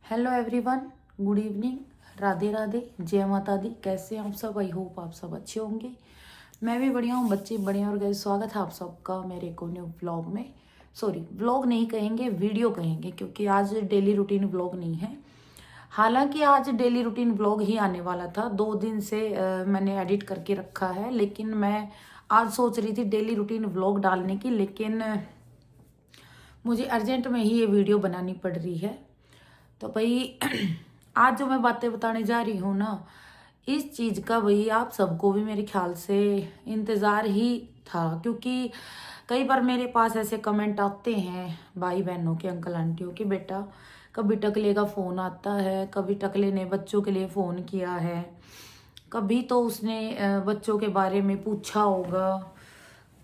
Hello everyone, good evening, Radhe Radhe, जय माता दी। कैसे हैं आप सब? आई होप आप सब अच्छे होंगे। मैं भी बढ़िया हूँ, बच्चे बढ़िया। और गाइस, स्वागत है आप सबका मेरे को न्यू व्लॉग में। सॉरी, व्लॉग नहीं कहेंगे, वीडियो कहेंगे, क्योंकि आज डेली रूटीन व्लॉग नहीं है। हालांकि आज डेली रूटीन व्लॉग ही आने वाला था। 2 दिन से मैंने एडिट करके रखा है, लेकिन मैं आज सोच रही थी डेली रूटीन व्लॉग डालने की, लेकिन मुझे अर्जेंट में ही ये वीडियो बनानी पड़ रही है। तो भाई आज जो मैं बातें बताने जा रही हूँ ना, इस चीज़ का भाई आप सबको भी मेरे ख्याल से इंतज़ार ही था, क्योंकि कई बार मेरे पास ऐसे कमेंट आते हैं भाई बहनों के, अंकल आंटियों के, बेटा कभी टकले का फ़ोन आता है, कभी टकले ने बच्चों के लिए फ़ोन किया है, कभी तो उसने बच्चों के बारे में पूछा होगा,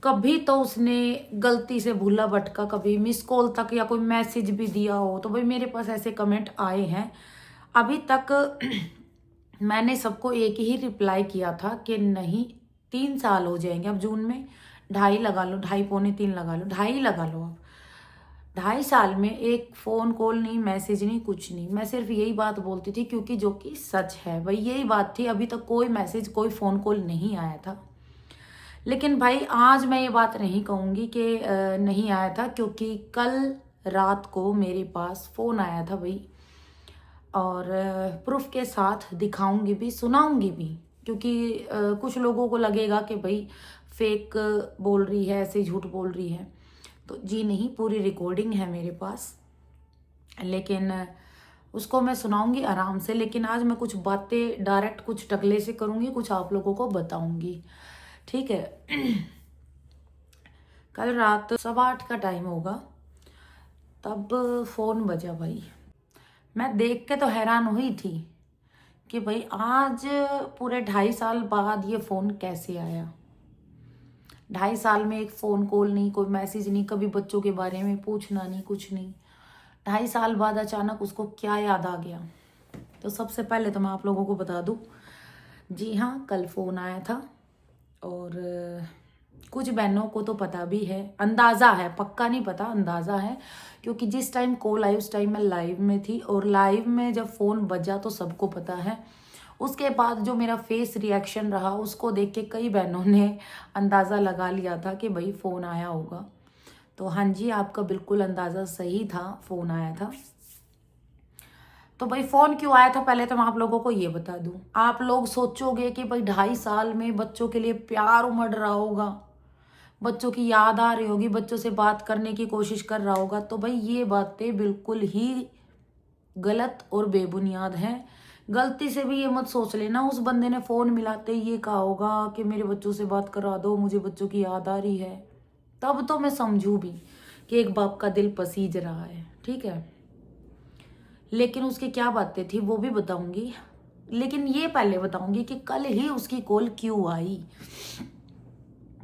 कभी तो उसने गलती से भूला भटका कभी मिस कॉल तक या कोई मैसेज भी दिया हो। तो भाई मेरे पास ऐसे कमेंट आए हैं। अभी तक मैंने सबको एक ही रिप्लाई किया था कि नहीं, 3 साल हो जाएंगे अब जून में। 2.5 लगा लो, 2.5 पौने 3 लगा लो, 2.5 लगा लो अब। 2.5 साल में एक फ़ोन कॉल नहीं, मैसेज नहीं, कुछ नहीं। मैं सिर्फ यही बात बोलती थी, क्योंकि जो कि सच है भाई, यही बात थी। अभी तक कोई मैसेज, कोई फ़ोन कॉल नहीं आया था। लेकिन भाई आज मैं ये बात नहीं कहूँगी कि नहीं आया था, क्योंकि कल रात को मेरे पास फ़ोन आया था भाई, और प्रूफ के साथ दिखाऊंगी भी, सुनाऊंगी भी। क्योंकि कुछ लोगों को लगेगा कि भाई फेक बोल रही है, ऐसे झूठ बोल रही है। तो जी नहीं, पूरी रिकॉर्डिंग है मेरे पास, लेकिन उसको मैं सुनाऊंगी आराम से। लेकिन आज मैं कुछ बातें डायरेक्ट कुछ टकले से करूँगी, कुछ आप लोगों को बताऊंगी, ठीक है। कल रात 8:15 का टाइम होगा, तब फ़ोन बजा भाई। मैं देख के तो हैरान हुई थी कि भाई आज पूरे 2.5 साल बाद ये फ़ोन कैसे आया। 2.5 साल में एक फ़ोन कॉल नहीं, कोई मैसेज नहीं, कभी बच्चों के बारे में पूछना नहीं, कुछ नहीं। 2.5 साल बाद अचानक उसको क्या याद आ गया। तो सबसे पहले तो मैं आप लोगों को बता दूं, जी हाँ, कल फ़ोन आया था। और कुछ बहनों को तो पता भी है, अंदाज़ा है, पक्का नहीं पता, अंदाज़ा है। क्योंकि जिस टाइम कॉल आई उस टाइम मैं लाइव में थी, और लाइव में जब फ़ोन बजा तो सबको पता है। उसके बाद जो मेरा फेस रिएक्शन रहा, उसको देख के कई बहनों ने अंदाज़ा लगा लिया था कि भाई फ़ोन आया होगा। तो हाँ जी, आपका बिल्कुल अंदाज़ा सही था, फ़ोन आया था। तो भाई फ़ोन क्यों आया था, पहले तो मैं आप लोगों को ये बता दूं। आप लोग सोचोगे कि भाई 2.5 साल में बच्चों के लिए प्यार उमड़ रहा होगा, बच्चों की याद आ रही होगी, बच्चों से बात करने की कोशिश कर रहा होगा। तो भाई ये बातें बिल्कुल ही गलत और बेबुनियाद हैं। गलती से भी ये मत सोच लेना उस बंदे ने फ़ोन मिलाते ही ये कहा होगा कि मेरे बच्चों से बात करा दो, मुझे बच्चों की याद आ रही है। तब तो मैं समझू भी कि एक बाप का दिल पसीज रहा है, ठीक है। लेकिन उसकी क्या बातें थी वो भी बताऊंगी, लेकिन ये पहले बताऊंगी कि कल ही उसकी कॉल क्यों आई।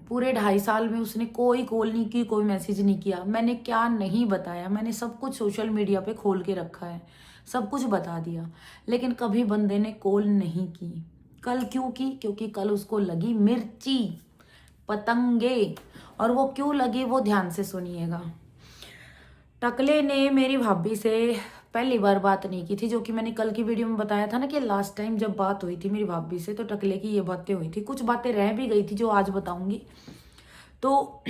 पूरे 2.5 साल में उसने कोई कॉल नहीं की, कोई मैसेज नहीं किया। मैंने क्या नहीं बताया, मैंने सब कुछ सोशल मीडिया पे खोल के रखा है, सब कुछ बता दिया। लेकिन कभी बंदे ने कॉल नहीं की। कल क्यों की? क्योंकि कल उसको लगी मिर्ची, पतंगे। और वो क्यों लगी वो ध्यान से सुनिएगा। टकले ने मेरी भाभी से पहली बार बात नहीं की थी, जो कि मैंने कल की वीडियो में बताया था ना कि लास्ट टाइम जब बात हुई थी मेरी भाभी से, तो टकले की ये बातें हुई थी। कुछ बातें रह भी गई थी जो आज बताऊंगी। तो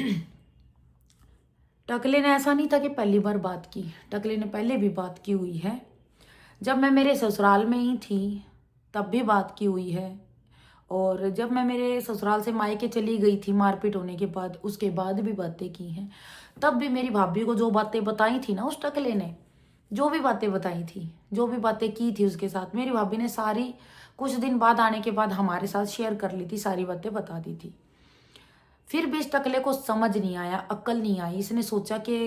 टकले ने ऐसा नहीं था कि पहली बार बात की, टकले ने पहले भी बात की हुई है। जब मैं मेरे ससुराल में ही थी तब भी बात की हुई है, और जब मैं मेरे ससुराल से मायके चली गई थी मारपीट होने के बाद, उसके बाद भी बातें की हैं। तब भी मेरी भाभी को जो बातें बताई थी ना उस टकले ने, जो भी बातें बताई थी, जो भी बातें की थी उसके साथ, मेरी भाभी ने सारी कुछ दिन बाद आने के बाद हमारे साथ शेयर कर ली थी, सारी बातें बता दी थी। फिर भी इस टकले को समझ नहीं आया, अक्ल नहीं आई। इसने सोचा कि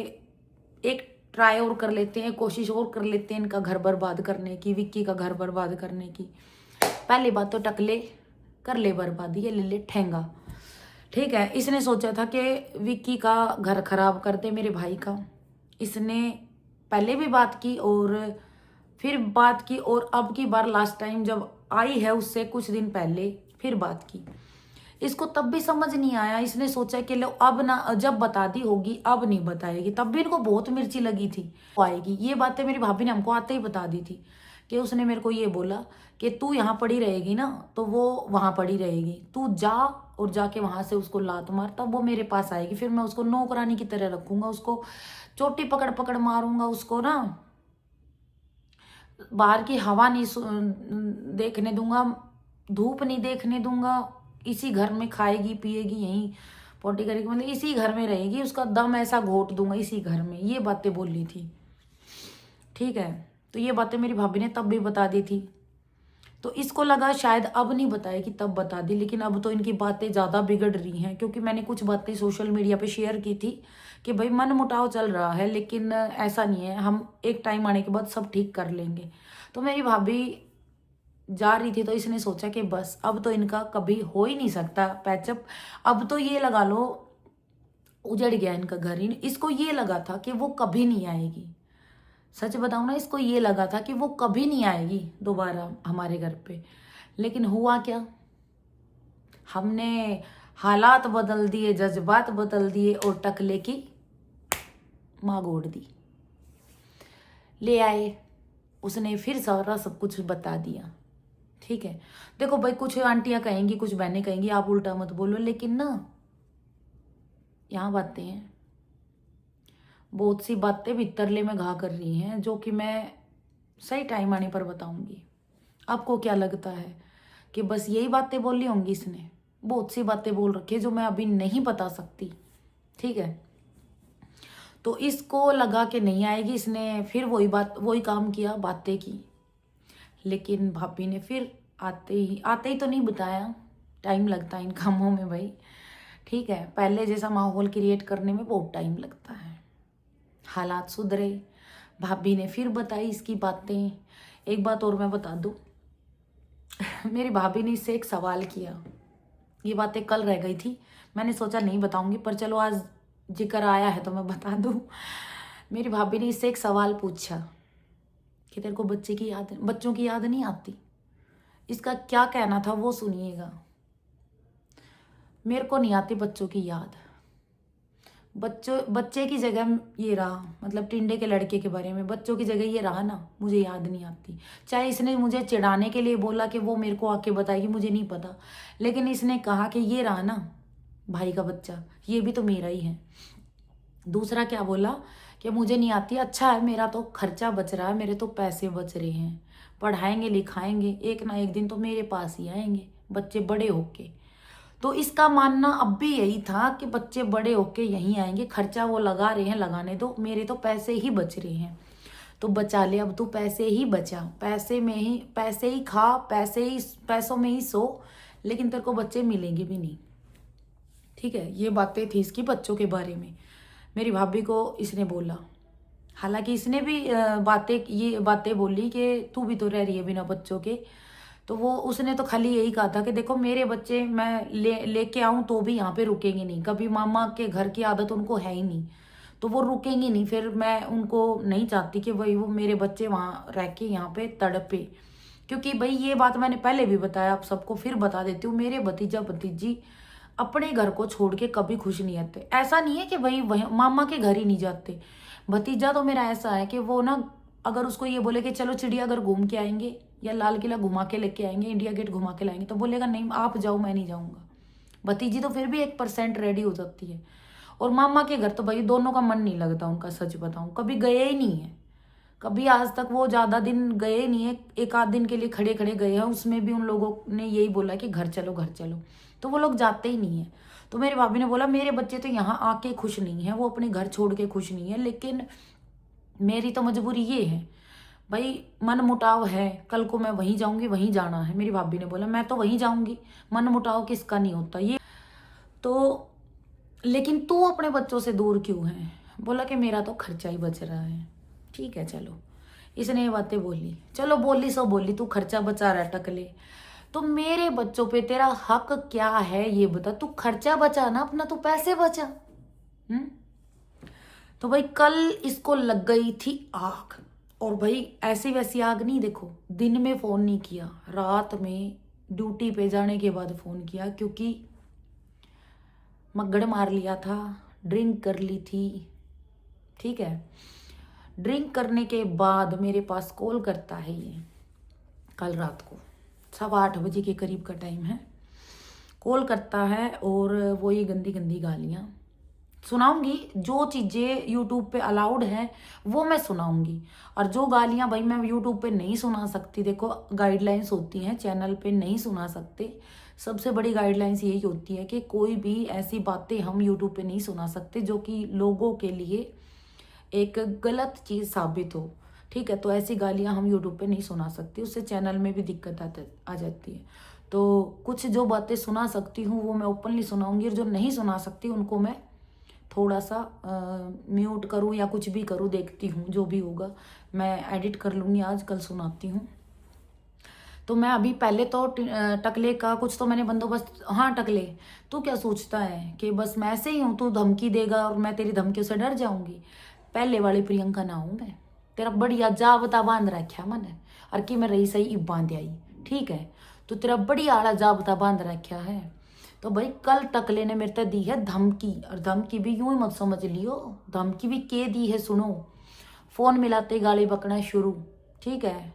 एक ट्राई और कर लेते हैं, कोशिश और कर लेते हैं इनका घर बर्बाद करने की, विक्की का घर बर्बाद करने की। पहली बात तो टकले कर ले बर्बादी, ये ले ले ठेंगा, ठीक है। इसने सोचा था कि विक्की का घर खराब कर दे मेरे भाई का। इसने पहले भी बात की और फिर बात की, और अब की बार लास्ट टाइम जब आई है उससे कुछ दिन पहले फिर बात की। इसको तब भी समझ नहीं आया। इसने सोचा कि लो अब ना, जब बता दी होगी अब नहीं बताएगी। तब भी इनको बहुत मिर्ची लगी थी आएगी। ये बातें मेरी भाभी ने हमको आते ही बता दी थी कि उसने मेरे को ये बोला कि तू यहाँ पड़ी रहेगी ना तो वो वहां पड़ी रहेगी, तू जा और जाके वहां से उसको लात मार, तब वो मेरे पास आएगी, फिर मैं उसको नौकरानी की तरह रखूंगा, उसको चोटी पकड़ पकड़ मारूंगा, उसको ना बाहर की हवा नहीं देखने दूंगा, धूप नहीं देखने दूंगा, इसी घर में खाएगी पिएगी, यहीं पोटी करेगी, मतलब इसी घर में रहेगी, उसका दम ऐसा घोट दूंगा इसी घर में। ये बातें बोली थी, ठीक है। तो ये बातें मेरी भाभी ने तब भी बता दी थी। तो इसको लगा शायद अब नहीं बताएगी तब बता दी, लेकिन अब तो इनकी बातें ज़्यादा बिगड़ रही हैं, क्योंकि मैंने कुछ बातें सोशल मीडिया पे शेयर की थी कि भाई मन मुटाव चल रहा है, लेकिन ऐसा नहीं है, हम एक टाइम आने के बाद सब ठीक कर लेंगे। तो मेरी भाभी जा रही थी तो इसने सोचा कि बस अब तो इनका कभी हो ही नहीं सकता पैचअप। अब तो ये लगा लो उजड़ गया इनका घर ही। इसको ये लगा था कि वो कभी नहीं आएगी, सच बताऊं ना, इसको ये लगा था कि वो कभी नहीं आएगी दोबारा हमारे घर पे। लेकिन हुआ क्या, हमने हालात बदल दिए, जज्बात बदल दिए और टकले की माँ गोड़ दी। ले आए, उसने फिर सारा सब कुछ बता दिया, ठीक है। देखो भाई, कुछ आंटियां कहेंगी, कुछ बहनें कहेंगी आप उल्टा मत बोलो, लेकिन ना यहाँ बातें हैं, बहुत सी बातें भी तरले में घा कर रही हैं, जो कि मैं सही टाइम आने पर बताऊंगी। आपको क्या लगता है कि बस यही बातें बोली होंगी इसने? बहुत सी बातें बोल रखी है जो मैं अभी नहीं बता सकती, ठीक है। तो इसको लगा कि नहीं आएगी, इसने फिर वही काम किया, बातें की। लेकिन भाभी ने फिर आते ही तो नहीं बताया, टाइम लगता है इन कामों में भाई, ठीक है। पहले जैसा माहौल क्रिएट करने में बहुत टाइम लगता है। हालात सुधरे, भाभी ने फिर बताई इसकी बातें। एक बात और मैं बता दूं, मेरी भाभी ने इससे एक सवाल किया, ये बातें कल रह गई थी, मैंने सोचा नहीं बताऊंगी, पर चलो आज जिक्र आया है तो मैं बता दूं। मेरी भाभी ने इससे एक सवाल पूछा कि तेरे को बच्चों की याद नहीं आती? इसका क्या कहना था वो सुनिएगा। मेरे को नहीं आती बच्चों की याद। बच्चे की जगह ये रहा, मतलब टिंडे के लड़के के बारे में, बच्चों की जगह ये रहा ना, मुझे याद नहीं आती। चाहे इसने मुझे चिढ़ाने के लिए बोला कि वो मेरे को आके बताएगी, मुझे नहीं पता, लेकिन इसने कहा कि ये रहा ना भाई का बच्चा, ये भी तो मेरा ही है। दूसरा क्या बोला कि मुझे नहीं आती, अच्छा है मेरा तो खर्चा बच रहा है, मेरे तो पैसे बच रहे हैं, पढ़ाएंगे लिखाएंगे, एक ना एक दिन तो मेरे पास ही आएंगे बच्चे बड़े होके। तो इसका मानना अब भी यही था कि बच्चे बड़े होके यहीं आएंगे, खर्चा वो लगा रहे हैं, लगाने दो, मेरे तो पैसे ही बच रहे हैं, तो बचा ले, अब तू पैसे ही बचा, पैसे ही खा, पैसों में ही सो, लेकिन तेरे को बच्चे मिलेंगे भी नहीं, ठीक है। ये बातें थी इसकी बच्चों के बारे में, मेरी भाभी को इसने बोला। हालांकि इसने भी ये बातें बोली कि तू भी तो रह रही है बिना बच्चों के, तो वो उसने तो खाली यही कहा था कि देखो मेरे बच्चे मैं लेके आऊं तो भी यहाँ पे रुकेंगे नहीं, कभी मामा के घर की आदत उनको है ही नहीं, तो वो रुकेंगे नहीं, फिर मैं उनको नहीं चाहती कि भाई वो मेरे बच्चे वहाँ रह के यहाँ पे तड़पे। क्योंकि भाई ये बात मैंने पहले भी बताया, आप सबको फिर बता देती हूँ, मेरे भतीजा भतीजी अपने घर को छोड़ के कभी खुश नहीं आते। ऐसा नहीं है कि भाई वही मामा के घर ही नहीं जाते। भतीजा तो मेरा ऐसा है कि वो ना, अगर उसको ये बोले कि चलो चिड़ियाघर घूम के आएंगे या लाल किला घुमा के लेके आएंगे, इंडिया गेट घुमा के लाएंगे, तो बोलेगा नहीं आप जाओ मैं नहीं जाऊंगा। भतीजी तो फिर भी 1% रेडी हो जाती है। और मामा के घर तो भाई दोनों का मन नहीं लगता उनका, सच बताऊं कभी गए ही नहीं है, कभी आज तक वो ज्यादा दिन गए ही नहीं है, एक आध दिन के लिए खड़े खड़े गए हैं, उसमें भी उन लोगों ने यही बोला कि घर चलो घर चलो, तो वो लोग जाते ही नहीं है। तो मेरी भाभी ने बोला मेरे बच्चे तो यहाँ आके खुश नहीं है, वो अपने घर छोड़ के खुश नहीं है, लेकिन मेरी तो मजबूरी ये है भाई, मन मुटाव है, कल को मैं वहीं जाऊंगी, वहीं जाना है। मेरी भाभी ने बोला मैं तो वहीं जाऊंगी, मन मुटाव किसका नहीं होता ये तो, लेकिन तू अपने बच्चों से दूर क्यों है? बोला कि मेरा तो खर्चा ही बच रहा है। ठीक है चलो, इसने ये बातें बोली, चलो बोली सो बोली, तू खर्चा बचा रहा टकले, तो मेरे बच्चों पे तेरा हक क्या है ये बता, तू खर्चा बचा ना अपना, तू पैसे बचा। तो भाई कल इसको लग गई थी आग, और भाई ऐसी वैसी आग नहीं, देखो दिन में फोन नहीं किया, रात में ड्यूटी पे जाने के बाद फोन किया, क्योंकि मग्गड़ मार लिया था, ड्रिंक कर ली थी, ठीक है। ड्रिंक करने के बाद मेरे पास कॉल करता है ये, कल रात को 8:15 के करीब का टाइम है। कॉल करता है और वो ये गंदी गंदी गालियाँ सुनाऊंगी। जो चीज़ें यूट्यूब पे अलाउड है वो मैं सुनाऊंगी, और जो गालियाँ भाई मैं यूट्यूब पे नहीं सुना सकती, देखो गाइडलाइंस होती हैं, चैनल पे नहीं सुना सकते। सबसे बड़ी गाइडलाइंस यही होती है कि कोई भी ऐसी बातें हम यूट्यूब पे नहीं सुना सकते जो कि लोगों के लिए एक गलत चीज़ साबित हो, ठीक है। तो ऐसी गालियाँ हम यूट्यूब पे नहीं सुना सकते, उससे चैनल में भी दिक्कत आ जाती है। तो कुछ जो बातें सुना सकती हूँ वो मैं ओपनली सुनाऊंगी, और जो नहीं सुना सकती उनको मैं थोड़ा सा म्यूट करूँ या कुछ भी करूँ, देखती हूँ जो भी होगा मैं एडिट कर लूँगी, आज कल सुनाती हूँ। तो मैं अभी पहले तो टकले का कुछ तो मैंने बंदोबस्त, हाँ टकले तू क्या सोचता है कि बस मैं ऐसे ही हूँ, तू धमकी देगा और मैं तेरी धमकियों से डर जाऊंगी? पहले वाली प्रियंका ना हूँ मैं, तेरा बढ़िया जा बता बांध रखा मैंने, और कि मैं रही सही बांध आई, ठीक है। तो तेरा बढ़िया आला जा बता बांध रखा है। तो भाई कल टकले ने मेरे तक दी है धमकी, और धमकी भी यूं ही मत समझ लियो, धमकी भी के दी है सुनो। फोन मिलाते गाली बकना शुरू, ठीक है।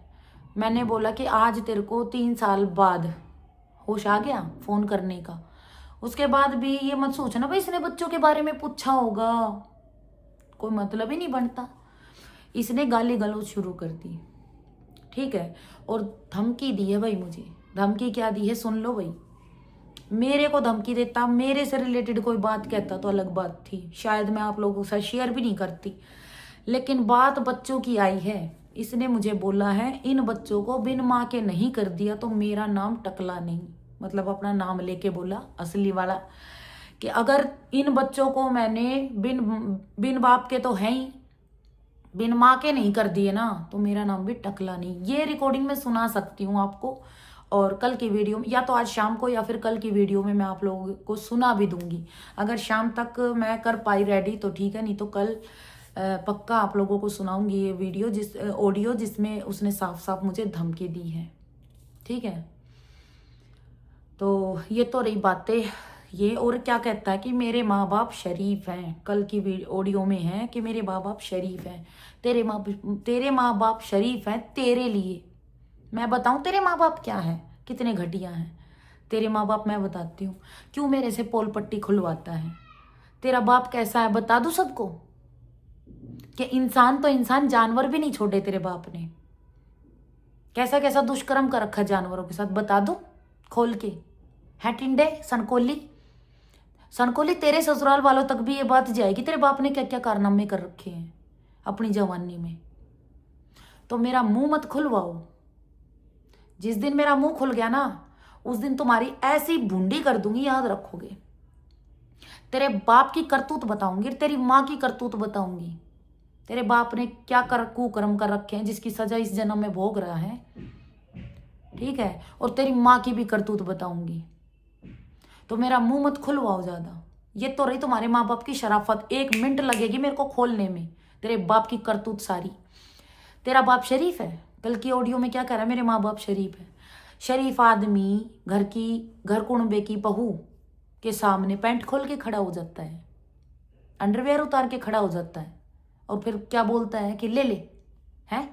मैंने बोला कि आज तेरे को 3 साल बाद होश आ गया फोन करने का। उसके बाद भी ये मत सोचना भाई इसने बच्चों के बारे में पूछा होगा, कोई मतलब ही नहीं बनता। इसने गाली गलौज शुरू कर दी, ठीक है। और धमकी दी है भाई मुझे। धमकी क्या दी है सुन लो भाई। मेरे को धमकी देता, मेरे से रिलेटेड कोई बात कहता तो अलग बात थी, शायद मैं आप लोगों के साथ शेयर भी नहीं करती, लेकिन बात बच्चों की आई है। इसने मुझे बोला है इन बच्चों को बिन माँ के नहीं कर दिया तो मेरा नाम टकला नहीं, मतलब अपना नाम लेके बोला असली वाला, कि अगर इन बच्चों को मैंने बिन बाप के तो है ही, बिन माँ के नहीं कर दिए ना, तो मेरा नाम भी टकला नहीं। ये रिकॉर्डिंग मैं सुना सकती हूँ आपको, और कल की वीडियो में या तो आज शाम को या फिर कल की वीडियो में मैं आप लोगों को सुना भी दूंगी। अगर शाम तक मैं कर पाई रेडी तो ठीक है, नहीं तो कल पक्का आप लोगों को सुनाऊंगी ये वीडियो, ऑडियो जिसमें उसने साफ साफ मुझे धमकी दी है, ठीक है। तो ये तो रही बातें ये। और क्या कहता है कि मेरे माँ बाप शरीफ हैं, कल की ऑडियो में है कि मेरे माँ बाप शरीफ हैं। तेरे माँ बाप शरीफ हैं तेरे लिए। मैं बताऊं तेरे माँ बाप क्या है, कितने घटिया हैं तेरे माँ बाप, मैं बताती हूँ। क्यों मेरे से पोल पट्टी खुलवाता है? तेरा बाप कैसा है बता दूं सबको, कि इंसान तो इंसान, जानवर भी नहीं छोड़े तेरे बाप ने। कैसा कैसा दुष्कर्म कर रखा जानवरों के साथ बता दूं खोल के? है टिंडे सनकोली, सनकोली तेरे ससुराल वालों तक भी ये बात जाएगी तेरे बाप ने क्या क्या कारनामे कर रखे हैं अपनी जवानी में। तो मेरा मुंह मत खुलवाओ। जिस दिन मेरा मुंह खुल गया ना उस दिन तुम्हारी ऐसी भुंडी कर दूंगी, याद रखोगे। तेरे बाप की करतूत बताऊंगी, तेरी माँ की करतूत बताऊंगी, तेरे बाप ने क्या कर कुकर्म कर रखे हैं जिसकी सजा इस जन्म में भोग रहा है, ठीक है। और तेरी माँ की भी करतूत बताऊंगी। तो मेरा मुंह मत खुलवाओ ज्यादा। ये तो रही तुम्हारे माँ बाप की शराफत, 1 मिनट लगेगी मेरे को खोलने में तेरे बाप की करतूत सारी। तेरा बाप शरीफ है, कल की ऑडियो में क्या कह रहा है, मेरे माँ बाप शरीफ है। शरीफ आदमी घर कुणबे की बहू के सामने पैंट खोल के खड़ा हो जाता है, अंडरवेयर उतार के खड़ा हो जाता है, और फिर क्या बोलता है कि ले ले, हैं?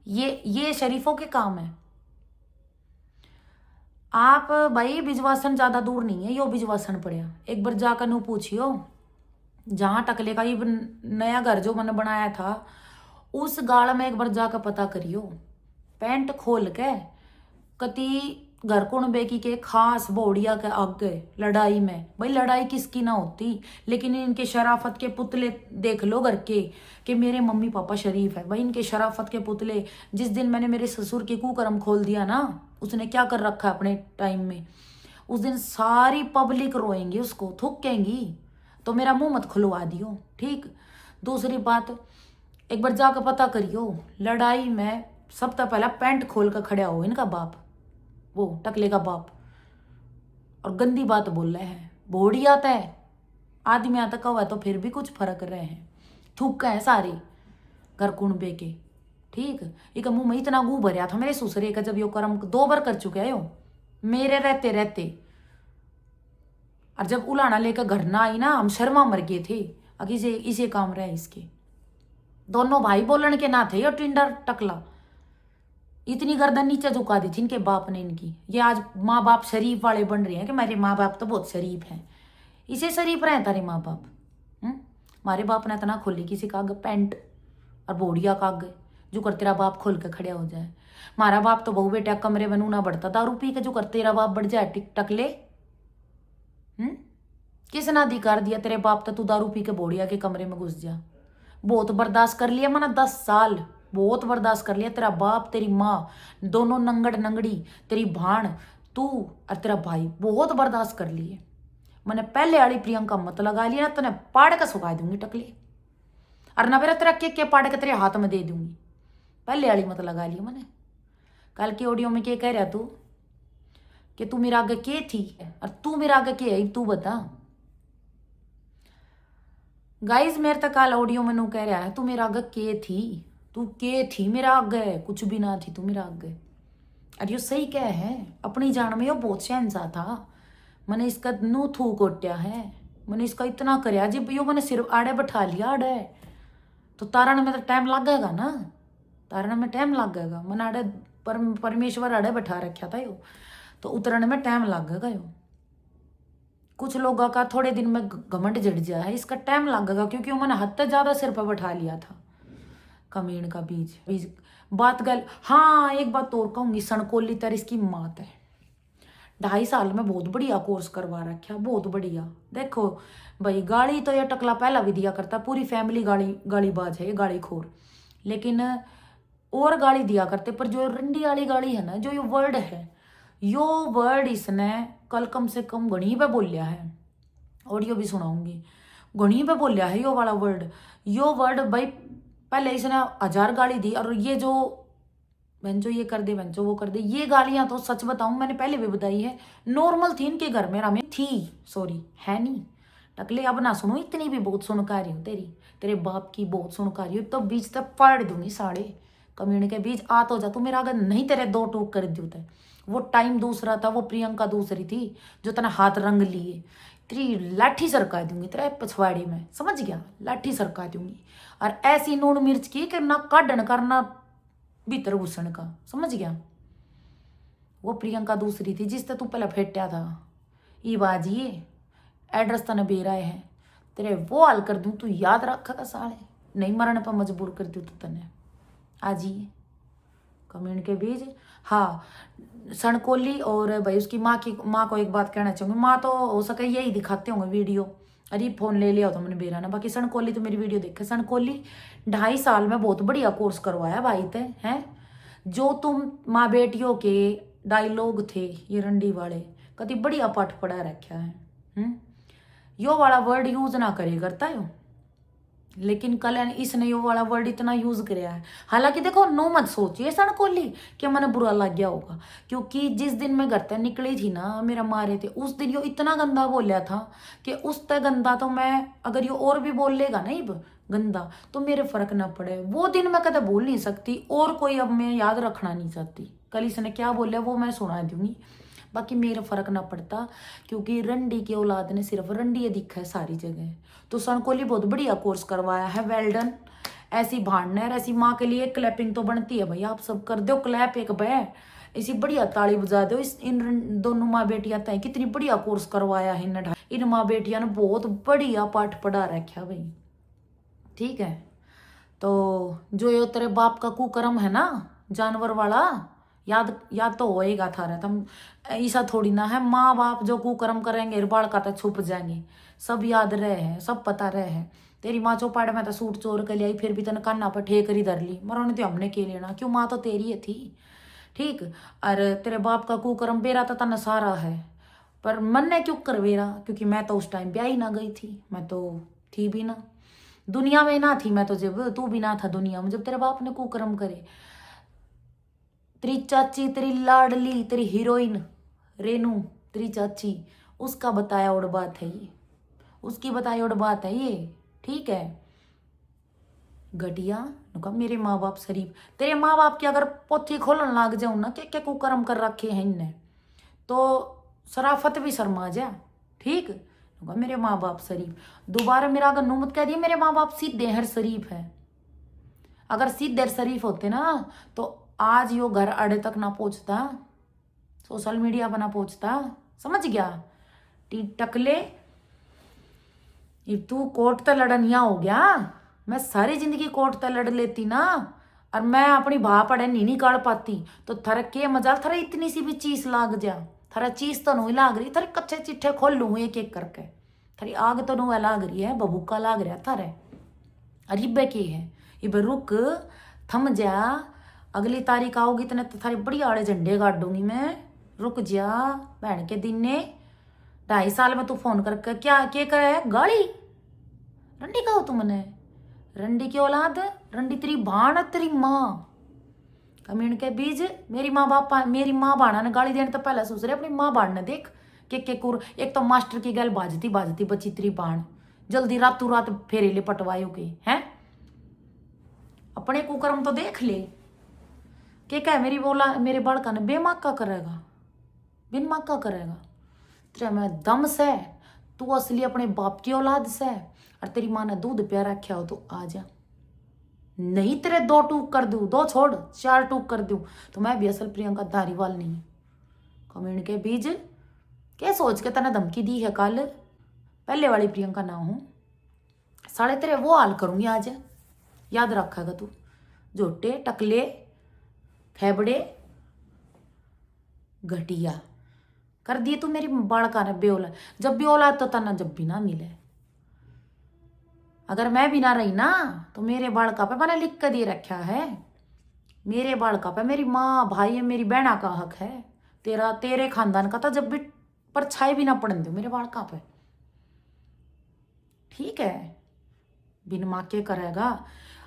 ये शरीफों के काम है। आप भाई बिजवासन ज्यादा दूर नहीं है, यो बिजवासन पड़िया। एक बार जाकर नु पूछियो, जहां टकले का ये नया घर जो मैंने बनाया था उस गाड़ में एक बार जाकर पता करियो। पैंट खोल के कति घर कुणबे की के खास बोड़िया के आगे लड़ाई में, भाई लड़ाई किसकी ना होती, लेकिन इनके शराफत के पुतले देख लो घर के, कि मेरे मम्मी पापा शरीफ है। भाई इनके शराफत के पुतले, जिस दिन मैंने मेरे ससुर के कुकर्म खोल दिया ना, उसने क्या कर रखा है अपने टाइम में, उस दिन सारी पब्लिक रोएंगी, उसको थूकेंगी। तो मेरा मुंह मत खुलवा दियो, ठीक। दूसरी बात, एक बार जाकर पता करियो, लड़ाई में सबसे पहला पैंट खोल कर खड़ा हो इनका बाप, वो टकले का बाप, और गंदी बात बोल रहे हैं। बोड़ी आता है आदमी आता कवा तो फिर भी कुछ फर्क रहे हैं, थूक है सारे घर कुणबे के, ठीक। एक मुंह में इतना गू भरया था मेरे ससुरे का, जब यो कर्म 2 बार कर चुके हैं यो मेरे रहते रहते। और जब उलाना लेकर घर ना आई ना, हम शर्मा मर गए थे। अगर इसे काम रहे इसके। दोनों भाई बोलन के ना थे और टिंडर टकला इतनी गर्दन नीचे झुका दी थी इनके बाप ने इनकी। ये आज माँ बाप शरीफ वाले बन रहे हैं कि मेरे माँ बाप तो बहुत शरीफ हैं। इसे शरीफ रहे तारे माँ बाप। हमारे बाप ने इतना खोली किसी का आगे पैंट और बोड़िया का आगे जो कर तेरा बाप खोल के खड़ा हो जाए। हमारा बाप तो बहू बेटा कमरे में नूना बढ़ता दारू पी के जो कर तेरा बाप बढ़ जाए टिक टकले। किसने अधिकार दिया तेरे बाप तो तू दारू पी के बोड़िया के कमरे में घुस जा। बहुत बर्दाश्त कर लिया मैंने 10 साल, बहुत बर्दाश्त कर लिया। तेरा बाप तेरी माँ दोनों नंगड़ नंगड़ी, तेरी भाण तू और तेरा भाई बहुत बर्दाश्त कर लिए। मैंने पहले वाली प्रियंका मत लगा लिया ना, तूने पाड़ के सुखा दूंगी टकले। और ना मेरा तेरा के पाड़ के तेरे हाथ में दे दूंगी। पहले वाली मत लगा लिया मैंने। कल की ऑडियो में क्या कह रहा तू कि तू मेरा आगे के थी और तू मेरा आगे के है, तू बता। गाइज मेरे तक कल ऑडियो में कह रहा है तू मेरा आगे के थी, तू के थी मेरा आगे, कुछ भी ना थी तू मेरा आगे। अरे यो सही क्या है, अपनी जान में यो बहुत शहनशाह था। मैंने इसका नू थू कोट्या है, मैंने इसका इतना करया जब यो मैंने सिर्फ आड़े बैठा लिया आड़े तो तारण में तो टाइम लगेगा ना, तारण में टाइम लगेगा। मैंने आड़े परमेश्वर आड़े बैठा रखा था यो, तो उतरने में टाइम लगेगा यो। कुछ लोगों का थोड़े दिन में घमंड जड़ जाए है, इसका टाइम लगेगा क्योंकि मैंने हद से ज्यादा सिर पर बैठा लिया था। कमीन का बीज बात गल। हाँ एक बात और कहूंगी, सनकोली तर इसकी मात है। 2.5 साल में बहुत बढ़िया कोर्स करवा रखा, बहुत बढ़िया। देखो भाई गाली तो यह टकला पहला भी दिया करता, पूरी फैमिली गालीबाज है, गाली खोर। लेकिन और गाली दिया करते, पर जो रंडी वाली गाली है ना, जो ये वर्ड है, यो वर्ड इसने कल कम से कम गणी पे बोलिया है। ऑडियो भी सुनाऊंगी, गणी पे बोलिया है यो वाला वर्ड। यो वर्ड भाई पहले इसने 1000 गाली दी, और ये जो बहनचो ये कर दे, बहनचो वो कर दे, ये गालियां तो सच बताऊं मैंने पहले भी बताई है, नॉर्मल थी इनके घर में, रामे थी, सॉरी है नहीं टकले। अब ना सुनो, इतनी भी बहुत सुनकारी हूँ तेरे बाप की बहुत सुनकारी हूँ, तो बीच तक फाड़ दूंगी साढ़े कमीने के बीच। आ तो जा तू मेरा, अगर नहीं तेरे 2 टूक कर दी होते। वो टाइम दूसरा था, वो प्रियंका दूसरी थी जो तना हाथ रंग लिए। तेरी लाठी सरका दूंगी तेरे पछवाड़ी में, समझ गया, लाठी सरका दूंगी। और ऐसी नून मिर्च की कि ना काढ़न करना भीतर घुसन का, समझ गया। वो प्रियंका दूसरी थी जिससे तू पहले फेंटा था। ई बाजी एड्रेस तने बेरा है, तेरे वो हाल कर दूं, तू याद रखेगा साले, नहीं मरने पर मजबूर कर दूं तो तने आजी कम्युन के बीच। हाँ सनकोली और भाई उसकी माँ को एक बात कहना चाहूंगी। माँ तो हो सके यही दिखाते होंगे वीडियो, अरे फोन ले लिया तो मैंने बेरा ना। बाकी सनकोली तो मेरी वीडियो देखे। सनकोली 2.5 साल में बहुत बढ़िया कोर्स करवाया भाई ते हैं। जो तुम माँ बेटियों के डायलॉग थे ये रंडी वाले, कभी बढ़िया पाठ पढ़ा रखा है। यो वाला वर्ड यूज ना करे करता है, लेकिन कल इसने यो वाला वर्ड इतना यूज कराया है। हालांकि देखो नो मत सोचिए सनकोली कि मैंने बुरा लग गया होगा, क्योंकि जिस दिन मैं घर से निकली थी ना, मेरा मारे थे उस दिन यो इतना गंदा बोलिया था कि उस तक गंदा तो मैं, अगर यो और भी बोल लेगा ना इब गंदा तो मेरे फर्क ना पड़े। वो दिन मैं कदे बोल नहीं सकती, और कोई अब मैं याद रखना नहीं चाहती। कल इसने क्या बोला वो मैं सुना दूंगी, बाकी मेरा फर्क ना पड़ता, क्योंकि रंडी की औलाद ने सिर्फ रंडी दिखा है सारी जगह। तो सनकोली बहुत बढ़िया कोर्स करवाया है, वेल डन। ऐसी भांडना है, ऐसी माँ के लिए क्लैपिंग तो बनती है भाई, आप सब कर दो क्लैप एक बह, इसी बढ़िया ताली बजा दो। इन दोनों माँ बेटियां तय कितनी बढ़िया कोर्स करवाया है इन माँ बेटियां ने, बहुत बढ़िया पाठ पढ़ा रखा भाई, ठीक है। तो जो ये तेरे बाप का कुकर्म है ना जानवर वाला, याद तो होएगा थारा। तुम ऐसा थोड़ी ना है, माँ बाप जो कुकर्म करेंगे बाल का तो छुप जाएंगे, सब याद रहे हैं, सब पता रहे हैं। तेरी माँ चौपाड़ में तो सूट चोर के लिए फिर भी तने कान्ना पर ठेकर ही धर ली, मरोने तो हमने के लेना, क्यों माँ तो तेरी है थी, ठीक। और तेरे बाप का कुकर्म बेरा तो तना सारा है, पर मन ने क्यों करवेरा, क्योंकि मैं तो उस टाइम ब्याह ही ना गई थी, मैं तो थी भी ना दुनिया में ना थी मैं तो, जब तू भी ना था दुनिया में जब तेरे बाप ने कुकर्म करे। तेरी चाची, तेरी लाडली, तेरी हीरोइन रेनू, तेरी चाची, उसका बताया और बात है ये, उसकी बताई और बात है ये, ठीक है। घटिया नुका मेरे माँ बाप शरीफ, तेरे माँ बाप की अगर पोथी खोलन लाग जाऊं ना क्या क्या कुकर्म कर रखे हैं इनने, तो शराफत भी शर्मा जा, ठीक। होगा मेरे माँ बाप शरीफ। दोबारा मेरा अगर नु मत कह दिए मेरे माँ बाप सीधे हर शरीफ है। अगर सीधे शरीफ होते ना तो आज यो घर अड़े तक ना पहुंचता, सोशल मीडिया पर ना पहुंचता। समझ गया? टकले तू कोर्ट तो लड़निया हो गया। मैं सारी जिंदगी कोर्ट तो लड़ लेती ना, और मैं अपनी भा पड़े नहीं निकाल पाती तो थारा के मजाल। थारा इतनी सी भी चीज लाग जा, थारा चीज तो नहीं लाग रही। थारे कच्चे चिट्ठे खोल लू एक एक करके। थारी आग तो नहीं लाग रही है, बबूका लाग रहा थारे। अरे इब्बे की है, इब्बे रुक थम जा। अगली तारीख आओगी तो थारी बड़ी आड़े झंडे गाड़ूंगी मैं। रुक जा बहन के दिन ने। 2.5 साल में तू फोन करके क्या के करे गाड़ी। रंडी कहो तुमने, रंडी की औलाद, रंडी तेरी भाण तेरी माँ। कमीण के बीज मेरी माँ बाप, मेरी माँ बाणा ने गाली देने तो पहले सोच रहे अपनी माँ बाण ने देख के कुर। एक तो मास्टर की गल बाजती बाजती बची तेरी बाण, जल्दी रातों रात फेरे ले पटवायोगे हैं। अपने कुकर्म तो देख ले। के कह मेरी बोला मेरे बड़का ने बेमाका करेगा, बिन माका करेगा। तेरा मैं दम से तू असली अपने बाप की औलाद से, और तेरी माँ ने दूध प्या रखा हो तो आ जा। नहीं तेरे 2 टूक कर दूं, 2 छोड़ 4 टूक कर दूं तो मैं भी असल प्रियंका धारीवाल नहीं। कमीण के बीज क्या सोच के तने धमकी दी है कल, पहले वाली प्रियंका ना हूं। साले तेरे वो हाल करूंगी आज, याद रखेगा तू। झोटे टकले खेबड़े घटिया कर दिए तू मेरी बाड़का ने बेऔलाद। जब भी औलाद तो तना जब भी ना मिले। अगर मैं भी ना रही ना तो मेरे बाड़का पे मैंने लिख कर दे रखा है, मेरे बाड़का पे मेरी माँ भाई मेरी बहना का हक है। तेरे खानदान का तो जब भी परछाई भी ना पड़न दो मेरे बाड़का पे। ठीक है? बिन माँ के करेगा।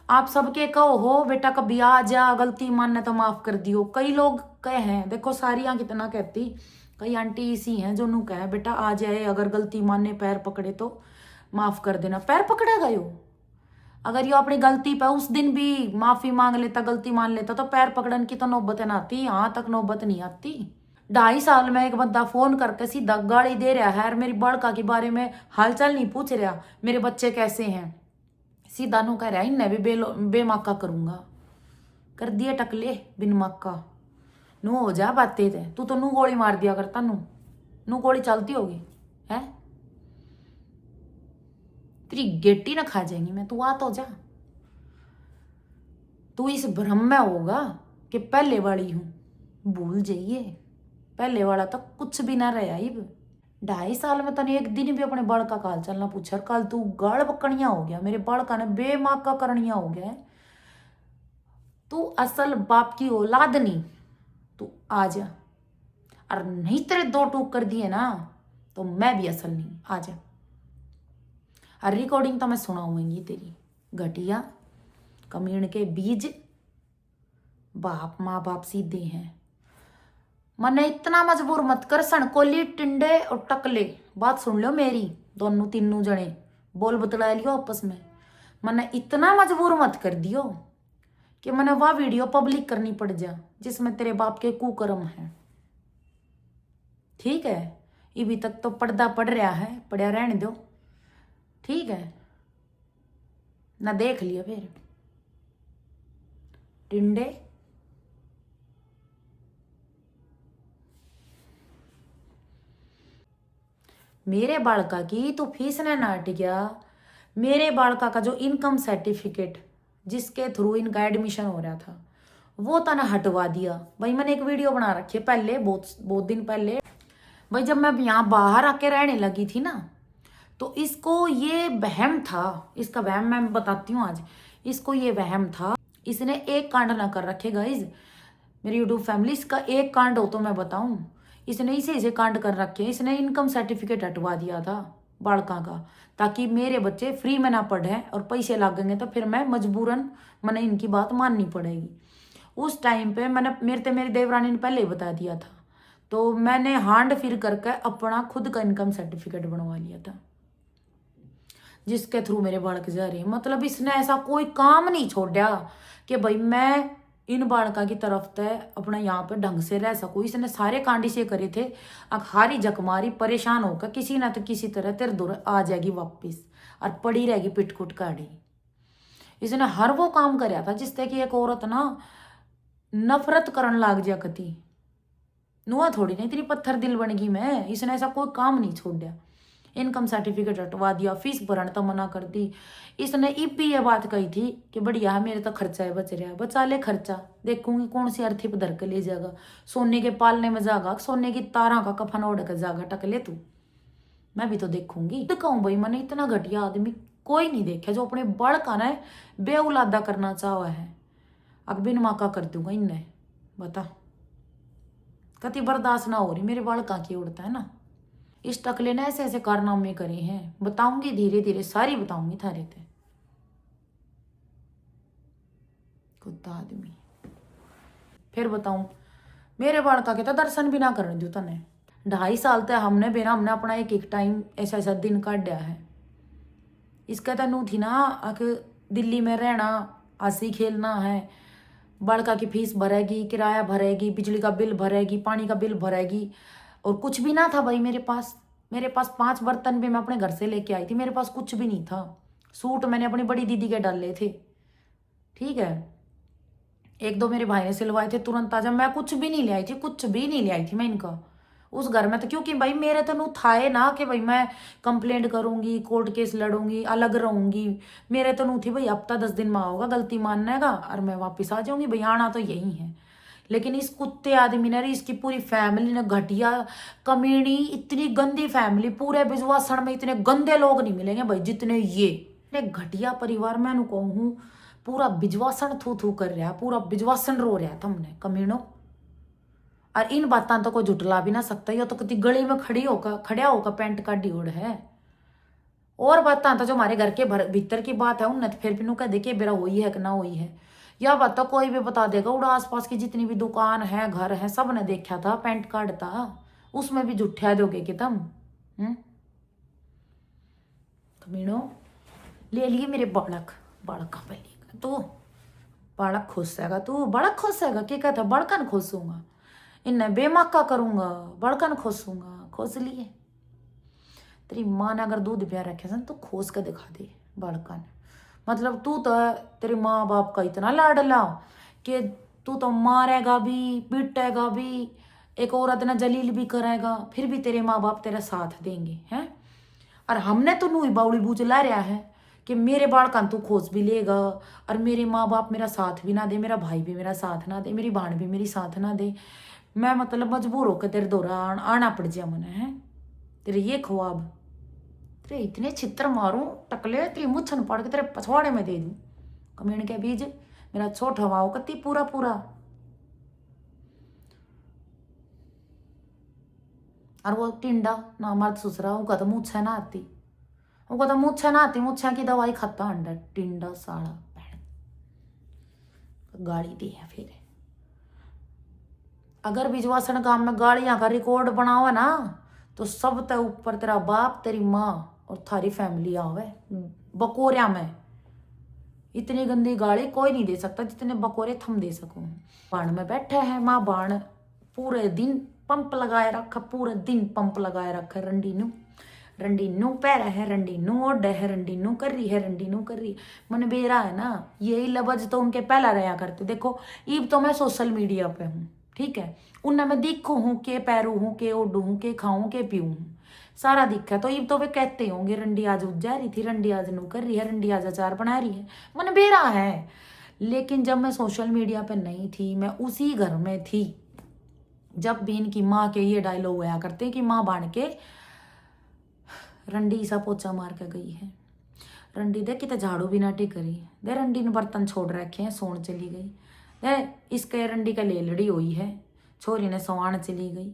आप सबके कहो हो बेटा कभी आ जा, गलती मानने तो माफ कर दियो। कई लोग कहे हैं, देखो सारियां कितना कहती, कई आंटी इसी हैं जो नू कहे बेटा आ जाए, अगर गलती मानने पैर पकड़े तो माफ कर देना। पैर पकड़ेगा यो? अगर यो अपनी गलती पे उस दिन भी माफी मांग लेता, गलती मान लेता तो पैर पकड़न की तो नौबत ना आती, यहाँ तक नौबत नहीं आती। 2.5 साल में एक बंदा फोन करके सीधा गाली दे रहा है और मेरी बड़का के बारे में हालचाल नहीं पूछ रहा, मेरे बच्चे कैसे हैं। सीधा नु कह रहा इन्हें भी बेमाका करूंगा। कर दिए टकले बिन माका। नू हो जा बातें थे। तू तो नू गोली मार दिया करता, नू गोली चलती होगी है। तेरी गेटी ना खा जाएंगी मैं, तू आ तो जा। तू इस भ्रम में होगा कि पहले वाली हूं। भूल जाइए पहले वाला तो कुछ भी ना रहा। 2.5 साल में तने एक दिन भी अपने बड़का काल चलना पूछा, कल तू गाड़ पकड़िया हो गया, मेरे बड़का ने बेमाका करनिया हो गया। तू असल बाप की औलाद नहीं, तू आ जा। और नहीं तेरे 2 टूक कर दिए ना तो मैं भी असल नहीं, आ जा। और रिकॉर्डिंग तो मैं सुनाऊंगी तेरी घटिया। कमीण के बीज बाप माँ बाप सीधे हैं। मने इतना मजबूर मत कर। सणकोली टिंडे और टकले बात सुन लो मेरी, दोनों तीनों जने बोल बतला लियो आपस में। मने इतना मजबूर मत कर दियो कि मैंने वह वीडियो पब्लिक करनी पड़ जा जिसमें तेरे बाप के कुकर्म है। ठीक है? अभी तक तो पर्दा पड़ रहा है, पड़ा रहने दो। ठीक है ना? देख लिया फिर टिंडे। मेरे बालका की तो फीस ने ना हट गया। मेरे बालका का जो इनकम सर्टिफिकेट जिसके थ्रू इनका एडमिशन हो रहा था वो तना हटवा दिया। भाई मैंने एक वीडियो बना रखी है पहले, बहुत दिन पहले। भाई जब मैं यहाँ बाहर आके रहने लगी थी ना तो इसको ये वहम था, इसका वहम मैं बताती हूँ आज। इसको ये वहम था, इसने एक कांड ना कर रखे गाइज मेरी यूट्यूब फैमिली। इसका एक कांड हो तो मैं बताऊं, इसने इसे कांड कर रखे। इसने इनकम सर्टिफिकेट हटवा दिया था बालका का, ताकि मेरे बच्चे फ्री में ना पढ़े और पैसे लगेंगे तो फिर मैं मजबूरन मैंने इनकी बात माननी पड़ेगी। उस टाइम पे मैंने मेरी देवरानी ने पहले ही बता दिया था, तो मैंने हांड फिर करके अपना खुद का इनकम सर्टिफिकेट बनवा लिया था जिसके थ्रू मेरे बालक जा रहे हैं। मतलब इसने ऐसा कोई काम नहीं छोड़ा कि भाई मैं इन बालका की तरफ तय अपना यहाँ पे ढंग से रह सकूँ। इसने सारे कांडी से करे थे, अब हारी जक मारी परेशान होकर किसी ना तो किसी तरह तेरे दूर आ जाएगी वापिस और पड़ी रहेगी पिटकुट काढ़ी। इसने हर वो काम कराया था जिससे कि एक औरत ना नफरत करन लाग जा कती। नुआ थोड़ी नहीं इतनी पत्थर दिल बन गई मैं। इसने ऐसा कोई काम नहीं छोड़ा। इनकम सर्टिफिकेट हटवा दिया, फीस भरन तो मना कर दी। इसने इपी ये बात कही थी कि बढ़िया मेरे तो खर्चा है बच रहा, बचा ले खर्चा, देखूंगी कौन सी अर्थी पर धर के ले जाएगा, सोने के पालने में जागा, सोने की तारा का कफन ओढ़ कर जागा, टक ले तू, मैं भी तो देखूंगी। तो कहूँ भाई मैंने इतना घटिया आदमी कोई नहीं देखा जो अपने बड़ का ना बेउलादा करना चाहा है। अब बिन माका कर दूंगा इन्हें, बता कति बर्दाश्त ना हो रही मेरे बाल का की उड़ता है ना। इस टकले ने ऐसे ऐसे कारनामे करे हैं, बताऊंगी धीरे धीरे सारी बताऊंगी थारे ते। कुत्ता आदमी फिर बताऊं मेरे बाल का के तो दर्शन भी ना करने दू तने। 2.5 साल तक हमने बिना हमने अपना एक एक टाइम ऐसा ऐसा दिन काटा है। इसका तनु थी ना दिल्ली में रहना, हंसी खेलना है, बड़का की फीस भरेगी, किराया भरेगी, बिजली का बिल भरेगी, पानी का बिल भरेगी, और कुछ भी ना था भाई मेरे पास। मेरे पास 5 बर्तन भी मैं अपने घर से लेके आई थी, मेरे पास कुछ भी नहीं था। सूट मैंने अपनी बड़ी दीदी के डाले थे, ठीक है, 1-2 मेरे भाई ने सिलवाए थे तुरंत ताजा। मैं कुछ भी नहीं ले आई थी, कुछ भी नहीं ले आई थी मैं इनका उस घर में तो, क्योंकि भाई मेरे तो नू था ना कि भाई मैं कंप्लेंट करूंगी, कोर्ट केस लड़ूंगी, अलग रहूंगी। मेरे तो नू थी भाई हफ्ता 10 दिन में होगा, गलती मानने का और मैं वापिस आ जाऊंगी, भाई आना तो यही है। लेकिन इस कुत्ते आदमी ने, इसकी पूरी फैमिली ने, घटिया कमीनी, इतनी गंदी फैमिली, पूरे बिजवासण में इतने गंदे लोग नहीं मिलेंगे भाई जितने ये। इतने घटिया परिवार मैं कहूँ पूरा बिजवासन थू थू कर रहा, पूरा बिजवासन रो रहा था हमने कमीनों। और इन बातों तो कोई झुटला भी ना सकता, ये तो कितनी गली में खड़ा होकर पैंट का ड्यूड है। और बातें तो जो हमारे घर के भीतर की बात है उनने तो फिर भी कह देखिए बेरा हुई है कि ना हुई है, यह बात तो कोई भी बता देगा। उड़ा आसपास की जितनी भी दुकान है, घर है, सब ने देखा था पैंट कार्ड था, उसमें भी झूठा दोगे कि तुम कमीनों। ले लिए मेरे बालक पे लेगा तू, बालक खुश हैगा तू, बालक खुश हैगा क्या कहता, बड़कन खुश होगा, इन्हें बेमक्का करूंगा, बड़कन खोसूंगा, खोस लिए। तेरी माँ ने अगर दूध प्यार रखे सन तो खोस के दिखा दे बड़कन। मतलब तू तो तेरे माँ बाप का इतना लाडला कि तू तो मारेगा भी, पीटेगा भी, एक औरत ने जलील भी करेगा, फिर भी तेरे माँ बाप तेरा साथ देंगे हैं। और हमने तो नू बाउली बूझ ला रहा है कि मेरे बालकन तू खोज भी लेगा और मेरे माँ बाप मेरा साथ भी ना दे, मेरा भाई भी मेरा साथ ना दे, मेरी बहन भी मेरी साथ ना दे, मैं मतलब मजबूर होकर तेरे दौरान आना पड़ जाए मने है। तेरे ये ख्वाब, तेरे इतने चित्र मारूं टकले, तेरी मुच्छन पड़ के तेरे पछवाड़े में दे दूं कमीण के बीज, मेरा छोटा वाओ कत्ती पूरा पूरा। और वो टिंडा ना मर्द सुसरा, उनका तो मुच्छा ना आती, उनका तो मुच्छा ना आती, मुच्छा की दवाई खाता अंडा टिंडा साड़ा गाड़ी दी है। फिर अगर बिजवासन काम में गाड़ियां का रिकॉर्ड बनाओ ना तो सब ते ऊपर तेरा बाप, तेरी माँ और थारी फैमिली आवे बकोरिया में। इतनी गंदी गाड़ी कोई नहीं दे सकता जितने बकोरे थम दे सकूं। बाण में बैठे हैं माँ, बाण पूरे दिन पंप लगाए रखा, पूरे दिन पंप लगाए रखा, रंडी नू पैरा है, रंडी नू ओढ़ है, रंडी नू कर रही है, रंडी नू कर रही। मन बेरा है ना, यही लबज तो उनके पहला रहा करते। देखो ईब तो मैं सोशल मीडिया पे हूँ, ठीक है, उनने मैं दिखू हूँ के पैरू हूँ के ओडू हूँ के खाऊं के पीऊँ हूँ, सारा दिखा। तो ईब तो वे कहते होंगे रंडी आज उज्जा रही थी, रंडी आज नू कर रही है, रंडी आज अचार बना रही है, मन बेरा है। लेकिन जब मैं सोशल मीडिया पे नहीं थी, मैं उसी घर में थी जब भी इनकी माँ के ये डायलॉग हुआ करते कि माँ बांध के रंडी सा पोचा मार के गई है। रंडी दे कितने झाड़ू भी ना टिकरी दे, रंडी ने बर्तन छोड़ रखे हैं, सोन चली गई दे, इसके रंडी का लेलड़ी हुई है, छोरी ने सवान चली गई,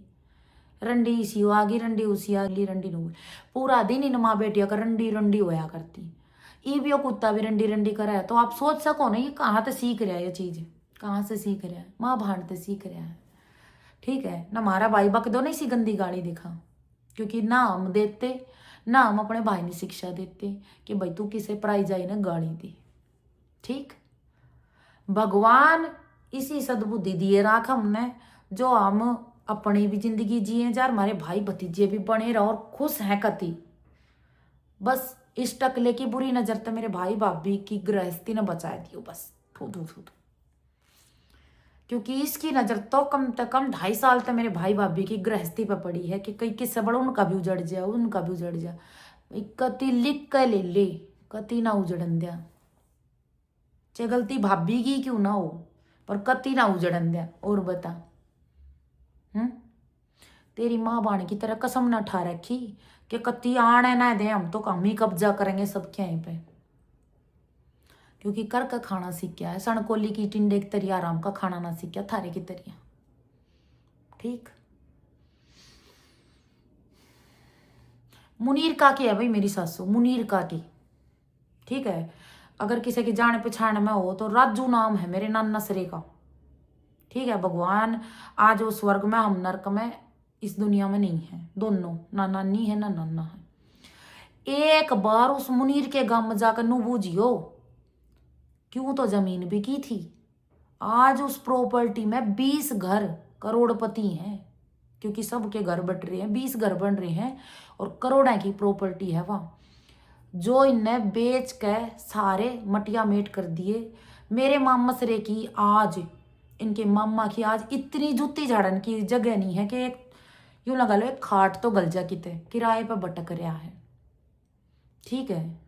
रंडी इसी आ गई, रंडी उसी आ गई, रंडी नू पूरा दिन इन माँ बेटिया का रंडी रंडी होया करती। ये भी कुत्ता भी रंडी रंडी करा है। तो आप सोच सको ना ये कहाँ से सीख रहा है, ये चीज कहाँ से सीख रहा है, माँ भान से सीख रहा है, ठीक है ना। हमारा भाई बक दो नहीं सी गंदी गाड़ी दिखा, क्योंकि ना हम देते ना हम अपने भाई ने शिक्षा देते कि भाई तू किसे पराई जाए ना गाड़ी दी, ठीक। भगवान इसी सद्बुद्धि दिए राख हमने, जो हम अपनी भी जिंदगी जिए जा, हमारे भाई भतीजे भी बने रहो और खुश हैं कति। बस इस टकले की बुरी नजर तो मेरे भाई भाभी की गृहस्थी ने बचा दियो बस। थू थू थू थू। क्योंकि इसकी नजर तो कम से कम 2.5 साल तक मेरे भाई भाभी की गृहस्थी पे पड़ी है कि कई किससे बड़ा उनका भी उजड़ जाए, उनका भी उजड़ जाए। कति लिख के ले कति ना उजड़न दिया, चाहे गलती भाभी की क्यों ना हो, पर कति ना उजड़न दिया। और बता, तेरी माँ बाण की तरह कसम ना ठा रखी कि कति आने ना दे, हम तो कम ही कब्जा करेंगे सबके यहीं पे। क्योंकि कर का खाना सीख गया है, सणकोली की टिंडे की तरिया आराम का खाना ना सीख गया थारे की तरिया। ठीक, मुनीर का की है भाई मेरी सासू, मुनीर का की। ठीक है, अगर किसी की जान पहचान में हो तो राजू नाम है मेरे नसरे का। ठीक है, भगवान आज वो स्वर्ग में, हम नरक में, इस दुनिया में नहीं है। दोनों, ना नानी है ना नाना है। एक बार उस मुनीर के गांव में जाकर नू बूझियो, क्यों तो जमीन बिकी थी। आज उस प्रॉपर्टी में 20 घर करोड़पति हैं, क्योंकि सबके घर बट रहे हैं, 20 घर बन रहे हैं और करोड़ों की प्रॉपर्टी है वहां, जो इनने बेच के सारे मटिया मेट कर दिए। मेरे मामा सरे की आज, इनके मामा की आज इतनी जूती झाड़न की जगह नहीं है कि एक यूं लगा लो एक खाट तो गल जा किते, किराए पर भटक रहा है। ठीक है,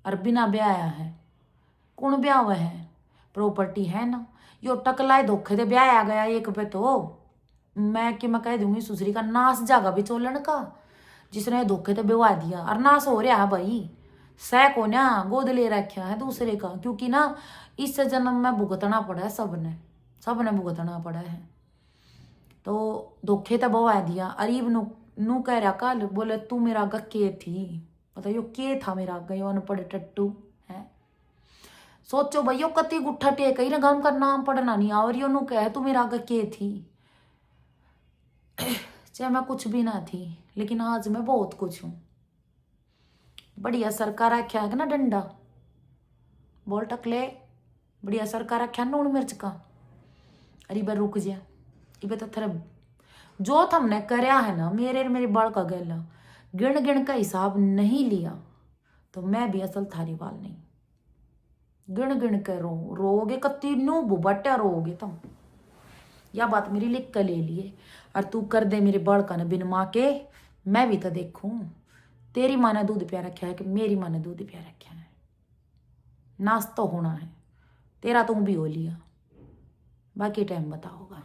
और बिना ब्याया है, कौन ब्याह हुआ है, प्रॉपर्टी है ना। यो टकलाए धोखे दे ब्याह आ गया एक पे, तो मैं कि मैं कह दूंगी सुसरी का नाश जागा भी चोलन का, जिसने धोखे ते बेवा दिया। और नाश हो रहा है भाई, सह को ना गोद ले रखा है दूसरे का, क्योंकि ना इस जन्म में भुगतना पड़ा है, सबने भुगतना पड़ा है। तो धोखे तो बवा दिया। अरीब नू कह रहा कल, बोले तू मेरा आगा के थी, मतलब यो के था मेरा आगा, यो अनपढ़ टट्टू है। सोचो भाई, यो कति गुट्ठा टेक ही ना, गांव का नाम पढ़ना नहीं और यो नू कह तू मेरा आगा के थी। चाहे मैं कुछ भी ना थी, लेकिन आज मैं बहुत कुछ हूं। बढ़िया सरकार रखा है ना डंडा, बोल टकले, बढ़िया सरकार रखा नून मिर्च का। अरे बार रुक जा, इबे तो थर जो हमने करया है ना, मेरे बाल का गैला गिण गिण का हिसाब नहीं लिया तो मैं भी असल थारी वाल नहीं। गिण गिण के रोगे कत्ती नू बुबट्या रोगे तुम। या बात मेरी लिख कर ले लिए, और तू कर दे मेरे बाल का न बिन माँ के, मैं भी तो देखूं तेरी माँ ने दूध पिया रखा है कि मेरी माँ ने दूध पिया रखा है। नाश तो होना है, तेरा तू भी हो लिया, बाकी टाइम बताओगा।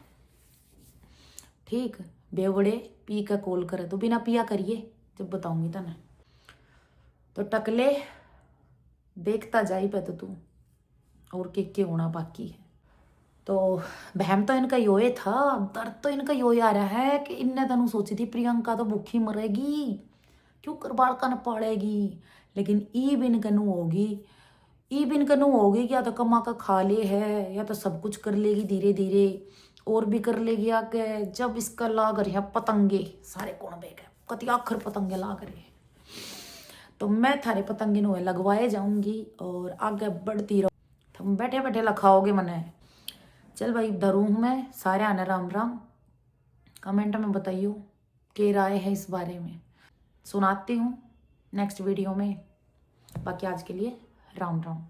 ठीक, बेवड़े पी का कॉल करे तो बिना पिया करिए जब बताऊंगी तने। तो टकले देखता जाई पे तो तू, और के होना बाकी है। तो बहम तो इनका योए था, दर्द तो इनका योए आ रहा है कि इनने तनु सोची थी प्रियंका तो भूखी मरेगी, क्यों कर बालका न पालेगी, लेकिन ई बिन कनू होगी, ई बिन कनू होगी कि या तो कमा का खा ले है, या तो सब कुछ कर लेगी धीरे धीरे, और भी कर लेगी आगे। जब इसका लाग रहे पतंगे सारे कौन बेग है, कति आखिर पतंगे लाग रहे, तो मैं थारे पतंगे नु लगवाए जाऊंगी और आगे बढ़ती रहूँ। तुम बैठे बैठे लखाओगे मने। चल भाई धरू हूँ मैं, सारे आने राम राम। कमेंट में बताइयो क्या राय है इस बारे में, सुनाती हूँ नेक्स्ट वीडियो में। बाकी आज के लिए राम राम।